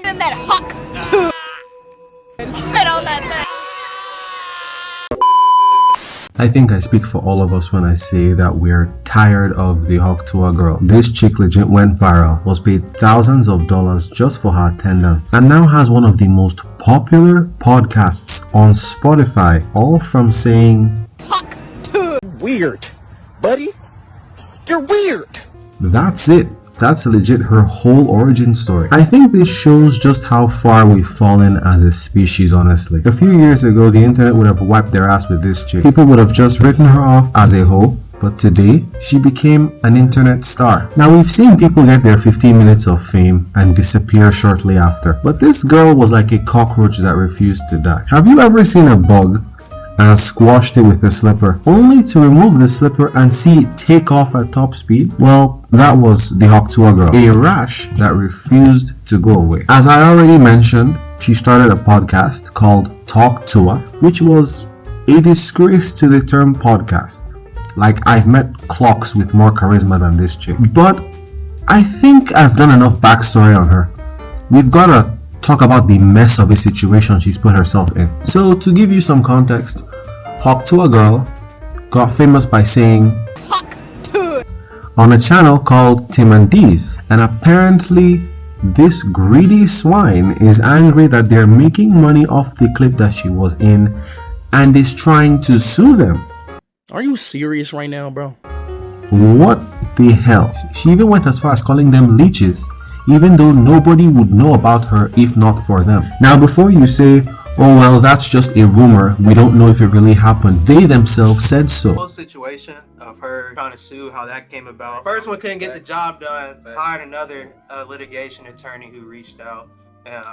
in that hawk Tuah and spit on that thing. I think I speak for all of us when I say that we're tired of the Tuah girl. This chick legit went viral, was paid thousands of dollars just for her attendance, and now has one of the most popular podcasts on Spotify, all from saying Hawk Tuah. Weird, buddy. You're weird. That's it. That's legit her whole origin story. I think this shows just how far we've fallen as a species, honestly. A few years ago, the internet would have wiped their ass with this chick. People would have just written her off as a hoe, but today, she became an internet star. Now, we've seen people get their 15 minutes of fame and disappear shortly after, but this girl was like a cockroach that refused to die. Have you ever seen a bug and squashed it with a slipper, only to remove the slipper and see it take off at top speed? Well, that was the Tuah girl, a rash that refused to go away. As I already mentioned, she started a podcast called Tuah, which was a disgrace to the term podcast. Like, I've met clocks with more charisma than this chick. But I think I've done enough backstory on her. We've gotta talk about the mess of a situation she's put herself in. So, to give you some context, Tuah girl got famous by saying Hawk Tuah on a channel called Tim and D's, and apparently this greedy swine is angry that they're making money off the clip that she was in and is trying to sue them. Are you serious right now, bro? What the hell? She even went as far as calling them leeches, even though nobody would know about her if not for them. Now, before you say, oh well, that's just a rumor, we don't know if it really happened, they themselves said so. The whole situation of her trying to sue, how that came about. First one couldn't get the job done, hired another litigation attorney who reached out and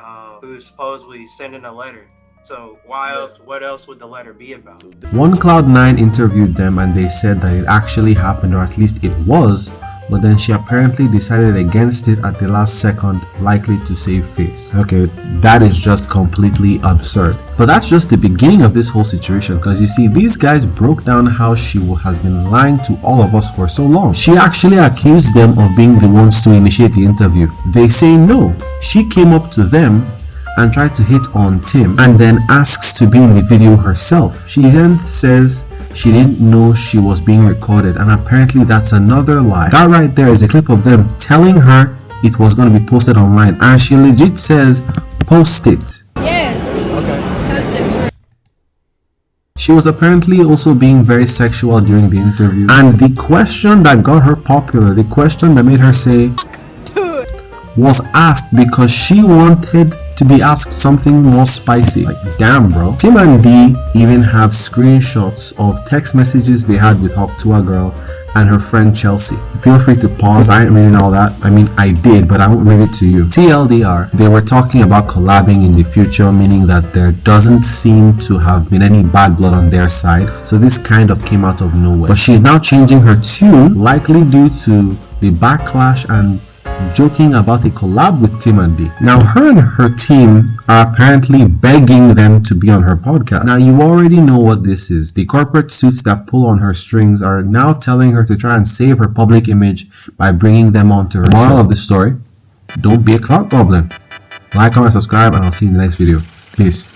who's supposedly sending a letter. So what else would the letter be about? OneCloud9 interviewed them and they said that it actually happened, or at least it was, but then she apparently decided against it at the last second, likely to save face. Okay, that is just completely absurd. But that's just the beginning of this whole situation, because you see, these guys broke down how she has been lying to all of us for so long. She actually accused them of being the ones to initiate the interview. They say no, she came up to them and tried to hit on Tim and then asks to be in the video herself. She then says she didn't know she was being recorded, and apparently that's another lie. That right there is a clip of them telling her it was going to be posted online, and she legit says post it. Yes. Okay. Post it. She was apparently also being very sexual during the interview, and the question that got her popular, the question that made her say was asked because she wanted to be asked something more spicy. Like, damn bro. Tim and D even have screenshots of text messages they had with Tuah girl and her friend Chelsea. Feel free to pause, I ain't reading all that. I mean, I did, but I won't read it to you. TLDR, they were talking about collabing in the future, meaning that there doesn't seem to have been any bad blood on their side, so this kind of came out of nowhere. But she's now changing her tune, likely due to the backlash and joking about a collab with Tim and D. Now, her and her team are apparently begging them to be on her podcast. Now, you already know what this is. The corporate suits that pull on her strings are now telling her to try and save her public image by bringing them onto her show. Moral of the story, don't be a clout goblin. Like, comment, subscribe, and I'll see you in the next video. Peace.